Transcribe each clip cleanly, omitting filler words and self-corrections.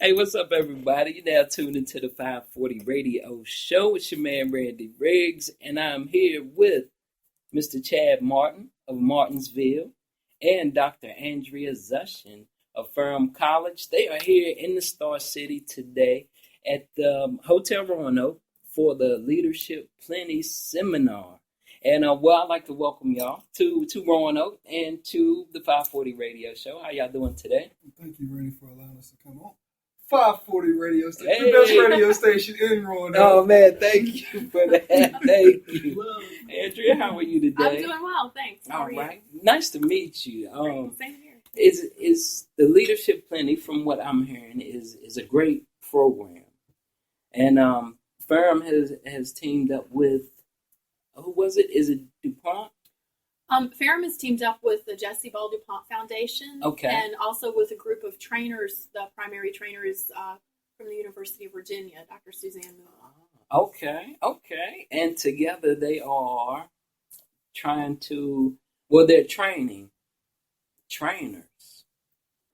Hey, what's up, everybody? You're now tuned into the 540 Radio Show. It's your man, Randy Riggs, and I'm here with Mr. Chad Martin of Martinsville and Dr. Andrea Zuschin of Ferrum College. They are here in the Star City today at the Hotel Roanoke for the Leadership Plenty Seminar. And, I'd like to welcome y'all to Roanoke and to the 540 Radio Show. How y'all doing today? Thank you, Randy, for allowing us to come on. 540 Radio Station, the best radio station in Roanoke. Oh, man, thank you for that. Thank you. Andrea, how are you today? I'm doing well, thanks. How are right. Nice to meet you. Same here. Is the Leadership Plenty, from what I'm hearing, is a great program. And Ferrum has teamed up with, who was it? Is it DuPont? Ferrum has teamed up with the Jesse Ball DuPont Foundation, and also with a group of trainers, the primary trainers from the University of Virginia, Dr. Suzanne Moore. Okay. And together they are trying to, they're training trainers.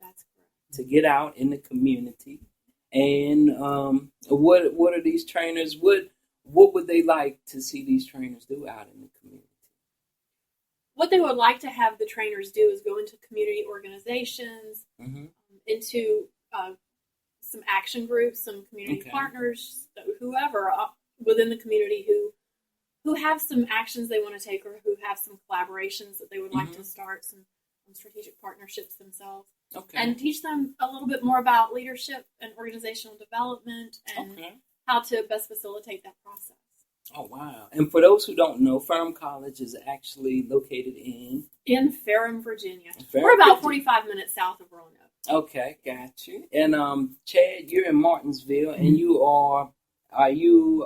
That's correct. To get out in the community. And what are these trainers? What would they like to see these trainers do out in the community? What they would like to have the trainers do is go into community organizations, into some action groups, some community partners, whoever within the community who have some actions they want to take, or who have some collaborations that they would like to start, some strategic partnerships themselves, and teach them a little bit more about leadership and organizational development and how to best facilitate that process. Oh, wow. And for those who don't know, Ferrum College is actually located in Ferrum, Virginia. We're about 45 minutes south of Roanoke. Okay, got you. And Chad, you're in Martinsville, and are you,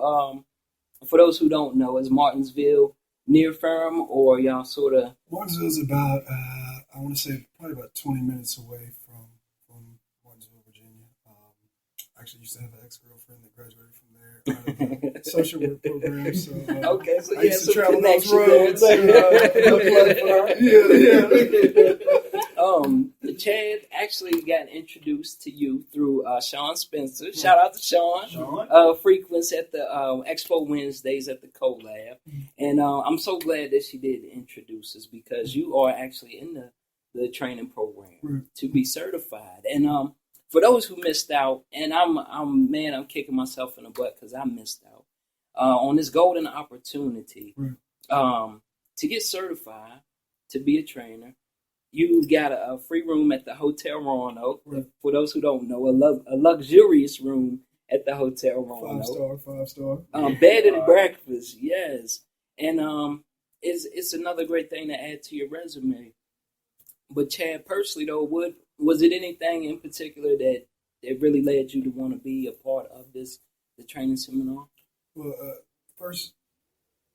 for those who don't know, is Martinsville near Ferrum, or y'all sort of? Martinsville's about, I want to say, probably about 20 minutes away from Martinsville, Virginia. Actually used to have an ex-girlfend that graduated from there out of the social work program. So, so I used to travel those roads. Chad actually got introduced to you through Sean Spencer. Shout out to Sean. Frequents at the Expo Wednesdays at the CoLab. And I'm so glad that she did introduce us, because you are actually in the training program to be certified. And for those who missed out, and I'm kicking myself in the butt because I missed out on this golden opportunity to get certified to be a trainer. You got a free room at the Hotel Roanoke. For those who don't know, a luxurious room at the Hotel Roanoke. 5-star. Bed and breakfast, yes. And it's another great thing to add to your resume. But Chad, personally though, was it anything in particular that really led you to want to be a part of the training seminar? Well, first,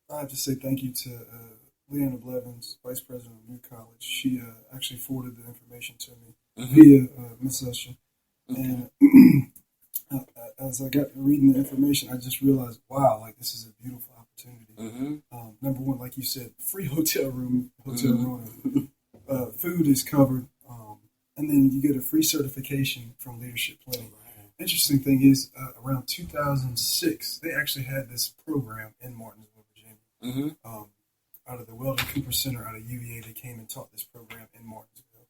I have to say thank you to Leanna Blevins, Vice President of New College. She actually forwarded the information to me via Ms. Zuschin. And as I got reading the information, I just realized, wow, this is a beautiful opportunity. Number one, like you said, free hotel room, Hotel Roanoke. Food is covered. And then you get a free certification from Leadership Plenty. Interesting thing is, around 2006, they actually had this program in Martinsville, Virginia. Out of the Weldon Cooper Center out of UVA, they came and taught this program in Martinsville.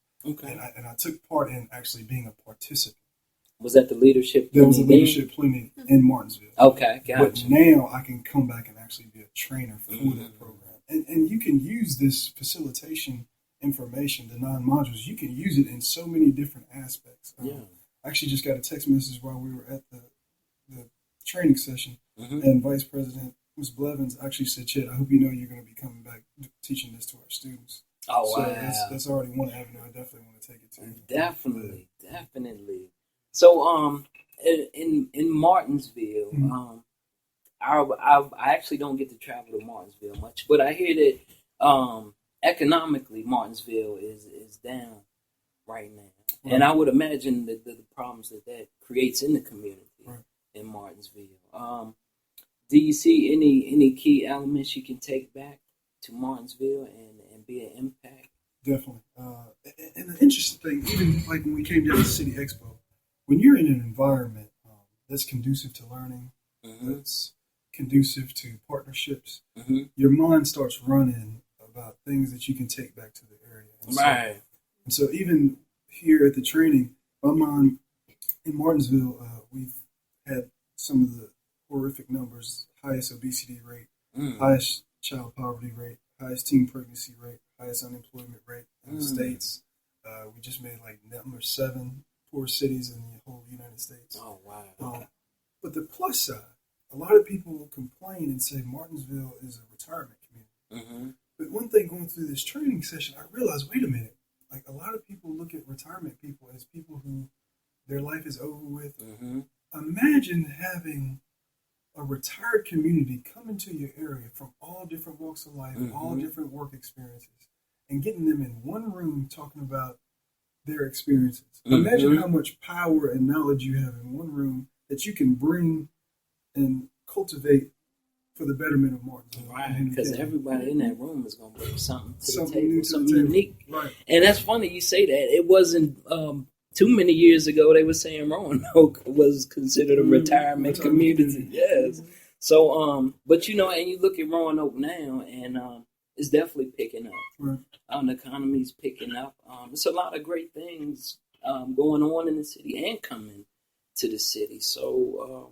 And I took part in actually being a participant. Was that the Leadership Plenty? There was a Leadership Plenty in Martinsville. Okay, gotcha. But now I can come back and actually be a trainer for that program. And you can use this facilitation information, the 9 modules, you can use it in so many different aspects. I actually just got a text message while we were at the training session, and Vice President Ms. Blevins actually said, Chet, I hope you know you're going to be coming back teaching this to our students. Oh, wow. So that's already one avenue I definitely want to take it to. Definitely. So, in Martinsville, I actually don't get to travel to Martinsville much, but I hear that economically, Martinsville is down right now. And I would imagine that the problems that creates in the community in Martinsville. Do you see any key elements you can take back to Martinsville and be an impact? Definitely. And the interesting thing, even like when we came down to City Expo, when you're in an environment that's conducive to learning, that's conducive to partnerships, your mind starts running about things that you can take back to the area. And so even here at the training, my mind in Martinsville, we've had some of the horrific numbers: highest obesity rate, highest child poverty rate, highest teen pregnancy rate, highest unemployment rate in the States. We just made like number 7 poorest cities in the whole United States. Oh, wow. But the plus side, a lot of people complain and say Martinsville is a retirement community. But one thing going through this training session, I realized, wait a minute, like a lot of people look at retirement people as people who their life is over with. Imagine having a retired community come into your area from all different walks of life, all different work experiences, and getting them in one room talking about their experiences. Imagine how much power and knowledge you have in one room that you can bring and cultivate for the betterment of Martinsville. Right, because everybody in that room is going to bring something to the table, new to something the table. unique. Right. And that's funny you say that. It wasn't too many years ago they were saying Roanoke was considered a retirement community. Yes. So, but and you look at Roanoke now, and it's definitely picking up. Right. The economy's picking up. It's a lot of great things going on in the city and coming to the city. So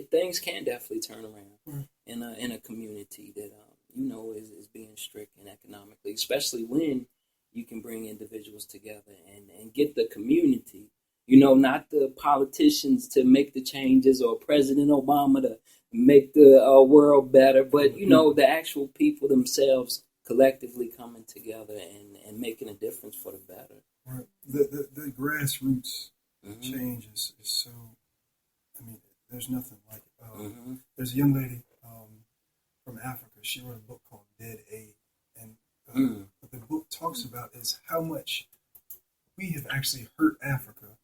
things can definitely turn around in a community that is being stricken economically, especially when you can bring individuals together and get the community. Not the politicians to make the changes or President Obama to make the world better, but the actual people themselves collectively coming together and making a difference for the better. Right. The grassroots change is so. I mean, there's nothing like it. There's a young lady from Africa. She wrote a book called Dead Aid, and what the book talks about is how much we have actually hurt Africa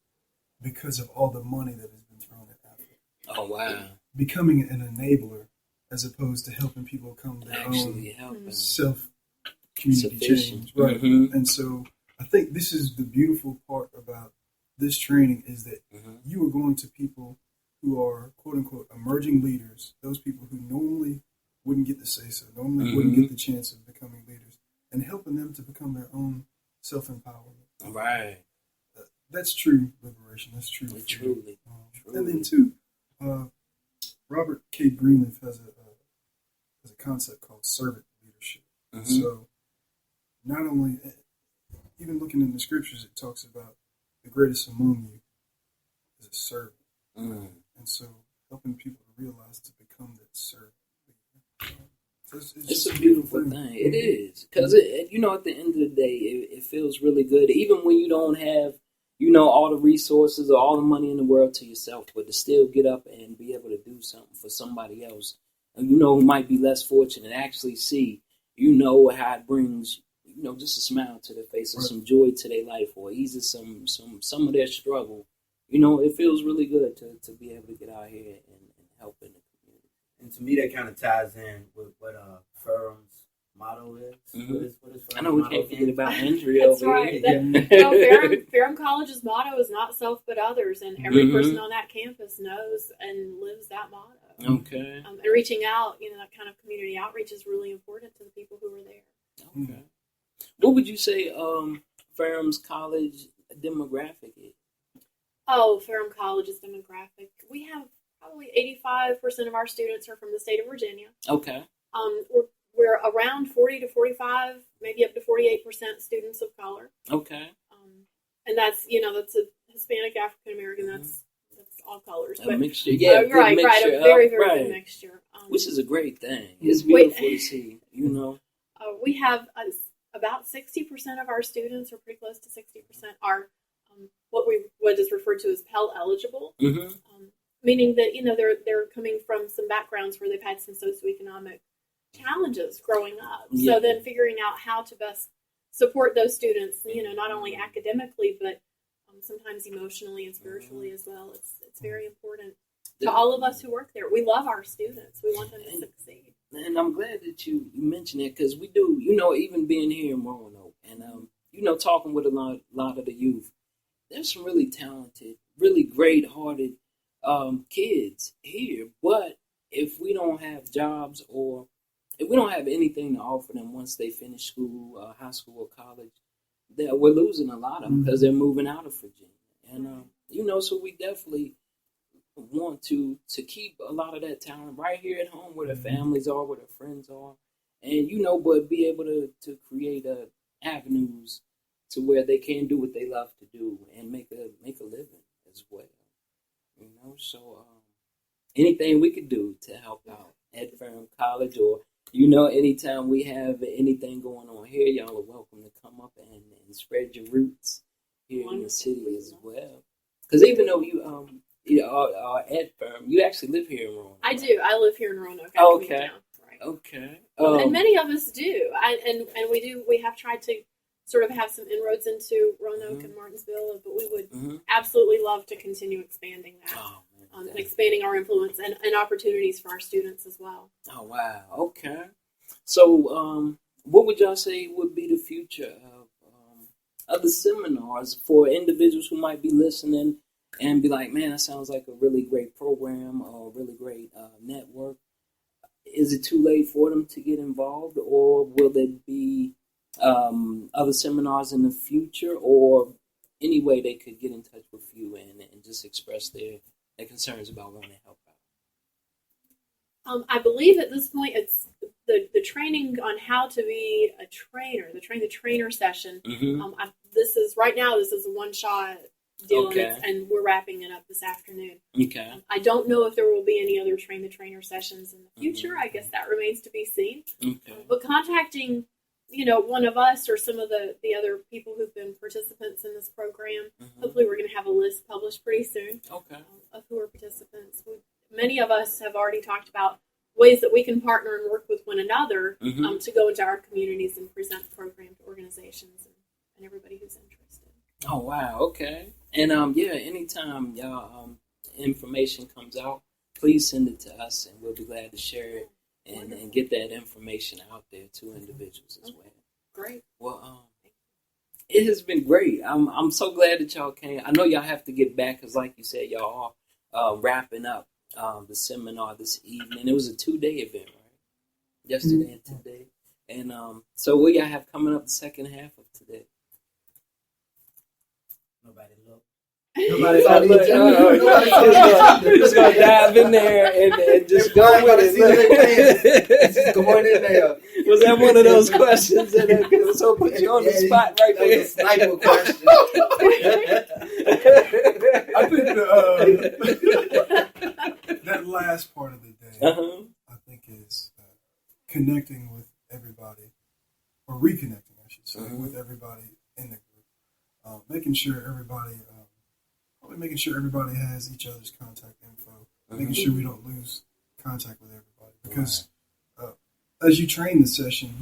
because of all the money that has been thrown at Africa. Oh, wow. Becoming an enabler as opposed to helping people come to their own self-community change. Right. And so I think this is the beautiful part about this training is that you are going to people who are, quote-unquote, emerging leaders, those people who normally wouldn't get to say so, normally wouldn't get the chance of becoming leaders, and helping them to become their own self-empowerment. Right. That's true liberation. That's true. Truly. And then, too, Robert K. Greenleaf has a concept called servant leadership. So not only, even looking in the scriptures, it talks about the greatest among you is a servant. And so helping people to realize to become that servant. So it's a beautiful thing. It is. Because, at the end of the day, it feels really good. Even when you don't have, all the resources or all the money in the world to yourself, but to still get up and be able to do something for somebody else, and who might be less fortunate, actually see, how it brings, just a smile to their face or some joy to their life or eases some of their struggle. It feels really good to be able to get out here and help in the community. And to me, that kind of ties in with what Ferrum's motto is. What is Ferrum's I know we can't forget about Andrea That's over right. here. Ferrum College's motto is not self but others, and every person on that campus knows and lives that motto. Okay. And reaching out, that kind of community outreach is really important to the people who are there. Okay. What would you say Ferrum's college demographic is? Oh, Ferrum College's demographic. We have probably 85% of our students are from the state of Virginia. Okay. We're around 40 to 45, maybe up to 48% students of color. Okay. And that's a Hispanic, African American. That's all colors. A mixture. Yeah, right. Mixture. A very, very good mixture. Which is a great thing. It's beautiful to see. We have about 60% of our students, or pretty close to 60%, are what is referred to as Pell eligible, meaning that they're coming from some backgrounds where they've had some socioeconomic challenges growing up. Yeah. So then figuring out how to best support those students, not only academically but sometimes emotionally and spiritually as well. It's very important to all of us who work there. We love our students. We want them to succeed. And I'm glad that you mentioned it because we do. Even being here in Roanoke and talking with a lot of the youth. There's some really talented really great-hearted kids here. But if we don't have jobs or if we don't have anything to offer them once they finish school, high school or college, we're losing a lot of them because they're moving out of Virginia. And, so we definitely want to keep a lot of that talent right here at home where their families are, where their friends are. And, but be able to create avenues to where they can do what they love to do and make a living as well. So anything we could do to help out at Ferrum College, or anytime we have anything going on here, y'all are welcome to come up and spread your roots here in the city as well. Because even though you are at Ferrum, you actually live here in Roanoke. I do. I live here in Roanoke. Okay. Right. Okay. And many of us do. And we do. We have tried to sort of have some inroads into Roanoke and Martinsville, but we would absolutely love to continue expanding that. And expanding our influence and opportunities for our students as well. Oh, wow. Okay. So what would y'all say would be the future of the seminars for individuals who might be listening and be like, man, that sounds like a really great program or a really great network? Is it too late for them to get involved, or will there be other seminars in the future, or any way they could get in touch with you and just express their concerns about wanting to help out? I believe at this point it's the training on how to be a trainer, the trainer session. This is a one-shot deal, and we're wrapping it up this afternoon. Okay. I don't know if there will be any other train the trainer sessions in the future. I guess that remains to be seen. Okay. But contacting one of us or some of the other people who've been participants in this program. Hopefully we're going to have a list published pretty soon of who are participants. Many of us have already talked about ways that we can partner and work with one another to go into our communities and present the program to organizations and everybody who's interested. Oh, wow. Okay. And, anytime y'all information comes out, please send it to us, and we'll be glad to share it. And get that information out there to individuals as well. Great. Well, it has been great. I'm so glad that y'all came. I know y'all have to get back because, like you said, y'all are wrapping up the seminar this evening. It was a 2-day event, right? Yesterday and today. And so what y'all have coming up the second half of today? Nobody look. Nobody's just going to dive in there and just go with it. Just going in there. Was that one of those questions that so put you on the spot right there? That was a sniper question. I think that last part of the day, I think, is connecting with everybody, or reconnecting, I should say, with everybody in the group. Making sure everybody has each other's contact info. Making sure we don't lose contact with everybody. Because as you train the session,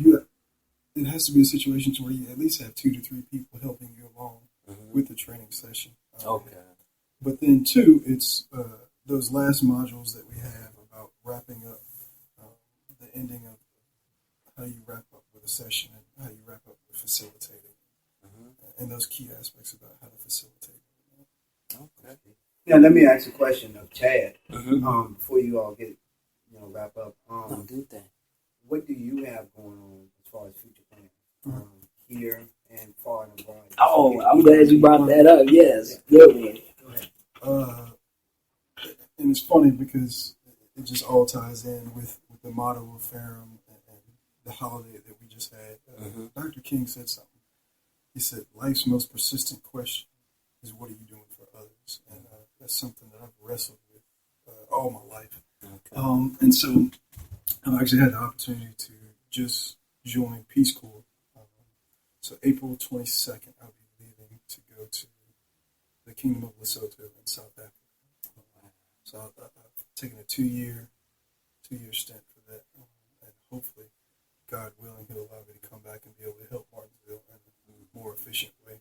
it has to be a situation to where you at least have 2 to 3 people helping you along with the training session. But then, too, it's those last modules that we have about wrapping up the ending of how you wrap up with a session and how you wrap up with facilitating. And those key aspects about how to facilitate. Okay. Now, let me ask a question of Chad before you all get wrap up. Do that. What do you have going on as far as future plans here and far and abroad? Oh, I'm glad you brought that up. Yes, good one. Go ahead. And it's funny because it just all ties in with the motto of Ferrum and the holiday that we just had. Dr. King said something. He said, "Life's most persistent question is, what are you doing for others?" And that's something that I've wrestled with all my life. And so I've actually had the opportunity to just join Peace Corps. So April 22nd, I'll be leaving to go to the Kingdom of Lesotho in South Africa. So I've taken a 2-year stint for that. And hopefully, God willing, He'll allow me to come back and be able to help Martinsville in a more efficient way.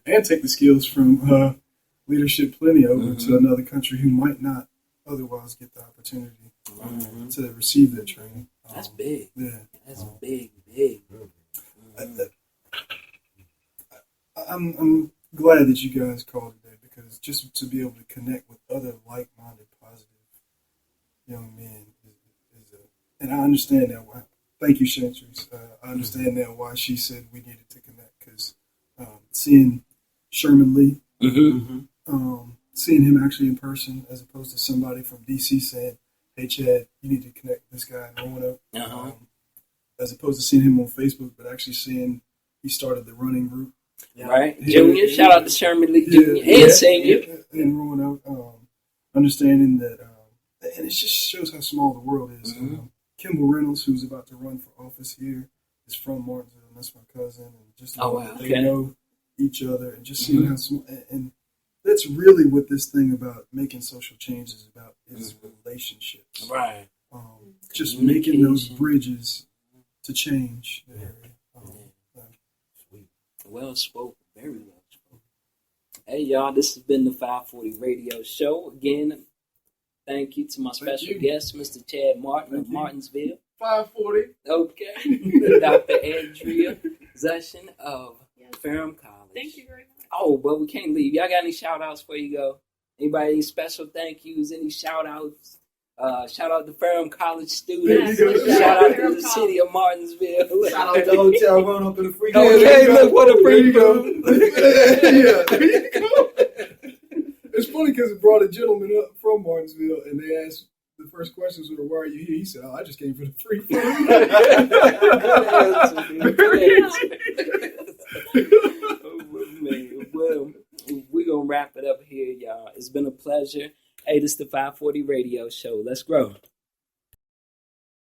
And take the skills from Leadership Plenty over to another country who might not otherwise get the opportunity to receive that training. That's big. Yeah. That's big. I'm glad that you guys called today because just to be able to connect with other like-minded, positive young men is and I understand that why. Thank you, Chantrice. I understand now why she said we needed to connect, because seeing Sherman Lee, seeing him actually in person as opposed to somebody from DC saying, "Hey, Chad, you need to connect with this guy in Roanoke," as opposed to seeing him on Facebook, but actually seeing he started the running group. Right. Junior, shout out to Sherman Lee Jr. and Senior. In Roanoke, understanding that, and it just shows how small the world is. Kimball Reynolds, who's about to run for office here, is from Martinsville, and that's my cousin. And just they know each other, and just seeing how small. And that's really what this thing about making social change is about, is relationships. Right. Just making those bridges to change the area. Sweet. Well spoken. Very well spoken. Hey, y'all, this has been the 540 Radio Show. Again, thank you to my special guest, Mr. Chad Martin of Martinsville. 540. Okay. Dr. Andrea Zuschin of Ferrum College. Thank you very much. Oh, but we can't leave. Y'all got any shout-outs before you go? Anybody, any special thank yous? Any shout-outs? Shout out to Ferrum College students. Yes, shout out to the city of Martinsville. Shout out to Hotel Roanoke and the free. Okay, look what a free food. Yeah, there you go. It's funny because it brought a gentleman up from Martinsville, and they asked, the first questions were, "Why are you here?" He said, "Oh, I just came for the free food." Well, we're going to wrap it up here, y'all. It's been a pleasure. Hey, this is the 540 Radio Show. Let's grow.